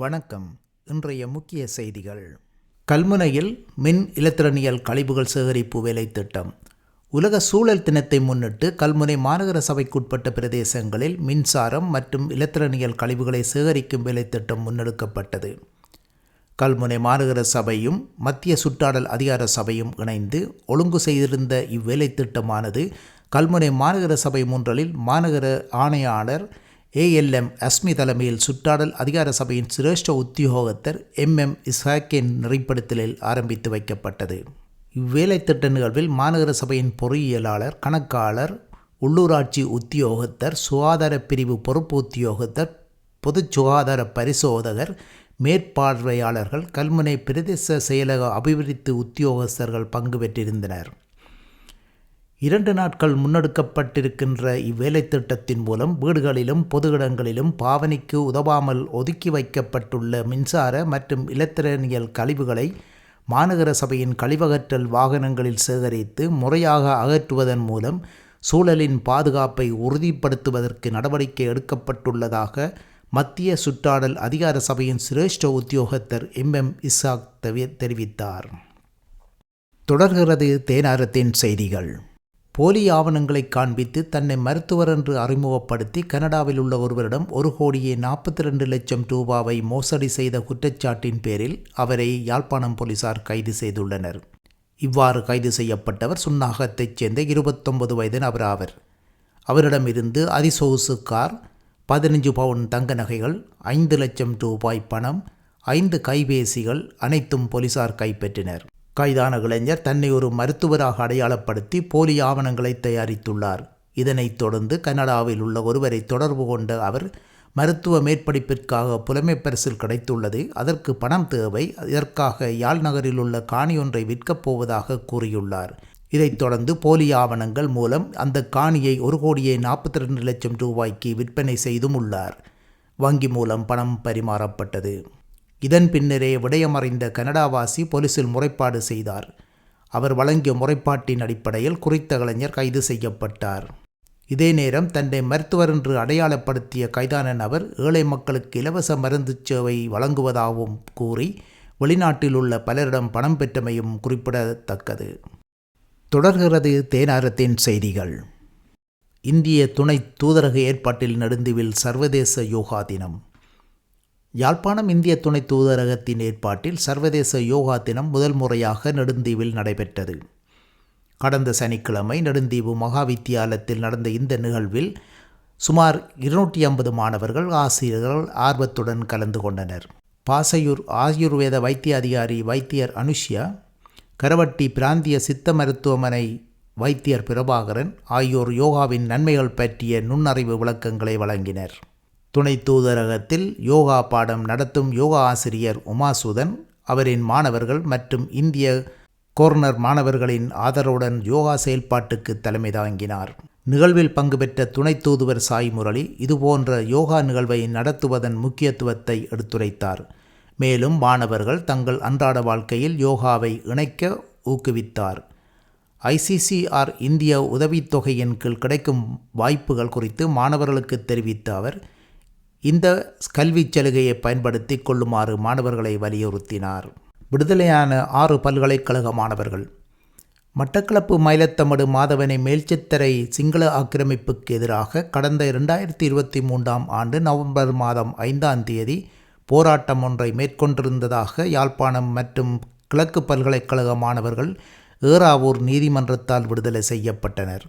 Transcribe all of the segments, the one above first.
வணக்கம். இன்றைய முக்கிய செய்திகள். கல்முனையில் மின் இலத்திரனியல் கழிவுகள் சேகரிப்பு வேலை திட்டம். உலக சூழல் தினத்தை முன்னிட்டு கல்முனை மாநகர சபைக்குட்பட்ட பிரதேசங்களில் மின்சாரம் மற்றும் இலத்திரனியல் கழிவுகளை சேகரிக்கும் வேலை திட்டம் முன்னெடுக்கப்பட்டது. கல்முனை மாநகர சபையும் மத்திய சுற்றாடல் அதிகார சபையும் இணைந்து ஒழுங்கு செய்திருந்த இவ்வேலை திட்டமானது கல்முனை மாநகர சபை முன்றலில் மாநகர ஆணையாளர் ALM அஸ்மி தலைமையில் சுற்றாடல் அதிகார சபையின் சிரேஷ்ட உத்தியோகத்தர் MM இஸ்ஹாக்கின் நெறிப்படுத்தலில் ஆரம்பித்து வைக்கப்பட்டது. இவ்வேலை திட்ட நிகழ்வில் மாநகர சபையின் பொறியியலாளர், கணக்காளர், உள்ளூராட்சி உத்தியோகத்தர், சுகாதார பிரிவு பொறுப்பு உத்தியோகத்தர், பொது சுகாதார பரிசோதகர், மேற்பார்வையாளர்கள், கல்முனை பிரதேச செயலக அபிவிருத்தி உத்தியோகஸ்தர்கள் பங்கு பெற்றிருந்தனர். 2 நாட்கள் முன்னெடுக்கப்பட்டிருக்கின்ற இவ்வேலை திட்டத்தின் மூலம் வீடுகளிலும் பொது இடங்களிலும் பாவனைக்கு உதவாமல் ஒதுக்கி வைக்கப்பட்டுள்ள மின்சார மற்றும் இலத்திரனியல் கழிவுகளை மாநகர சபையின் கழிவகற்றல் வாகனங்களில் சேகரித்து முறையாக அகற்றுவதன் மூலம் சூழலின் பாதுகாப்பை உறுதிப்படுத்துவதற்கு நடவடிக்கை எடுக்கப்பட்டுள்ளதாக மத்திய சுற்றாடல் அதிகார சபையின் சிரேஷ்ட உத்தியோகத்தர் MM இஸ்ஹாக் தெரிவித்தார். தொடர்கிறது தேனாரத்தின் செய்திகள். போலி ஆவணங்களை காண்பித்து தன்னை மருத்துவர் என்று அறிமுகப்படுத்தி கனடாவில் உள்ள ஒருவரிடம் 1,42,00,000 ரூபாவை மோசடி செய்த குற்றச்சாட்டின் பேரில் அவரை யாழ்ப்பாணம் போலீசார் கைது செய்துள்ளனர். இவ்வாறு கைது செய்யப்பட்டவர் சுன்னாகத்தைச் சேர்ந்த 29 வயது நபர் ஆவர். அவரிடமிருந்து அதிசொகுசு கார், 15 பவுன் தங்க நகைகள், 5 லட்சம் ரூபாய் பணம், 5 கைபேசிகள் அனைத்தும் போலீசார் கைப்பற்றினர். கைதான இளைஞர் தன்னை ஒரு மருத்துவராக அடையாளப்படுத்தி போலி ஆவணங்களை தயாரித்துள்ளார். இதனைத் தொடர்ந்து கனடாவில் உள்ள ஒருவரை தொடர்பு கொண்ட அவர் மருத்துவ மேற்படிப்பிற்காக புலமைப் பரிசில் கிடைத்துள்ளது, அதற்கு பணம் தேவை, இதற்காக யாழ் நகரில் உள்ள காணி ஒன்றை விற்கப் போவதாக கூறியுள்ளார். இதைத் தொடர்ந்து போலி ஆவணங்கள் மூலம் அந்த காணியை 1,42,00,000 ரூபாய்க்கு விற்பனை செய்தும் உள்ளார். வங்கி மூலம் பணம் பரிமாறப்பட்டது. இதன் பின்னரே விடயமறிந்த கனடாவாசி போலீசில் முறைப்பாடு செய்தார். அவர் வழங்கிய முறைப்பாட்டின் அடிப்படையில் குறித்த இளைஞர் கைது செய்யப்பட்டார். இதே நேரம் தன்னை மருத்துவர் என்று அடையாளப்படுத்திய கைதான நபர் ஏழை மக்களுக்கு இலவச மருந்து சேவை வழங்குவதாகவும் கூறி வெளிநாட்டில் உள்ள பலரிடம் பணம் பெற்றமையும் குறிப்பிடத்தக்கது. தொடர்கிறது தேனாரத்தின் செய்திகள். இந்திய துணை தூதரக ஏற்பாட்டில் நெடுந்தீவில் சர்வதேச யோகா தினம். யாழ்ப்பாணம் இந்திய துணை தூதரகத்தின் ஏற்பாட்டில் சர்வதேச யோகா தினம் முதல் முறையாக நெடுந்தீவில் நடைபெற்றது. கடந்த சனிக்கிழமை நெடுந்தீவு மகாவித்தியாலயத்தில் நடந்த இந்த நிகழ்வில் சுமார் 250 மாணவர்கள், ஆசிரியர்கள் ஆர்வத்துடன் கலந்து கொண்டனர். பாசையூர் ஆயுர்வேத வைத்திய அதிகாரி வைத்தியர் அனுஷ்யா, கரவட்டி பிராந்திய சித்த மருத்துவமனை வைத்தியர் பிரபாகரன் ஆகியோர் யோகாவின் நன்மைகள் பற்றிய நுண்ணறிவு விளக்கங்களை வழங்கினர். துணை தூதரகத்தில் யோகா பாடம் நடத்தும் யோகா ஆசிரியர் உமாசுதன், அவரின் மாணவர்கள் மற்றும் இந்திய கோர்னர் மாணவர்களின் ஆதரவுடன் யோகா செயல்பாட்டுக்கு தலைமை தாங்கினார். நிகழ்வில் பங்கு பெற்ற துணை தூதுவர் சாய் முரளி இதுபோன்ற யோகா நிகழ்வை நடத்துவதன் முக்கியத்துவத்தை எடுத்துரைத்தார். மேலும் மாணவர்கள் தங்கள் அன்றாட வாழ்க்கையில் யோகாவை இணைக்க ஊக்குவித்தார். ICCR இந்திய உதவித்தொகையின் கீழ் கிடைக்கும் வாய்ப்புகள் குறித்து மாணவர்களுக்கு தெரிவித்த அவர் இந்த கல்விச் சலுகையை பயன்படுத்தி கொள்ளுமாறு மாணவர்களை வலியுறுத்தினார். விடுதலையான 6 பல்கலைக்கழக மாணவர்கள். மட்டக்களப்பு மயிலத்தமடு மாதவனை மேல்சித்தரை சிங்கள ஆக்கிரமிப்புக்கு எதிராக கடந்த 2023ஆம் ஆண்டு நவம்பர் மாதம் 5ஆம் தேதி போராட்டம் ஒன்றை மேற்கொண்டிருந்ததாக யாழ்ப்பாணம் மற்றும் கிழக்கு பல்கலைக்கழக மாணவர்கள் ஏறாவூர் நீதிமன்றத்தால் விடுதலை செய்யப்பட்டனர்.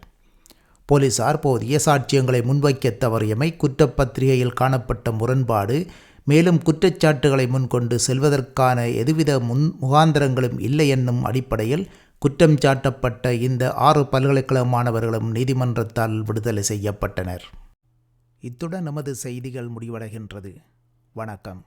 போலீசார் போதிய சாட்சியங்களை முன்வைக்க தவறியமை, குற்றப்பத்திரிகையில் காணப்பட்ட முரண்பாடு, மேலும் குற்றச்சாட்டுகளை முன்கொண்டு செல்வதற்கான எதுவித முகாந்திரங்களும் இல்லை என்னும் அடிப்படையில் குற்றம் சாட்டப்பட்ட இந்த 6 பல்கலைக்கழக மாணவர்களும் நீதிமன்றத்தால் விடுதலை செய்யப்பட்டனர். இத்துடன் நமது செய்திகள் முடிவடைகின்றது. வணக்கம்.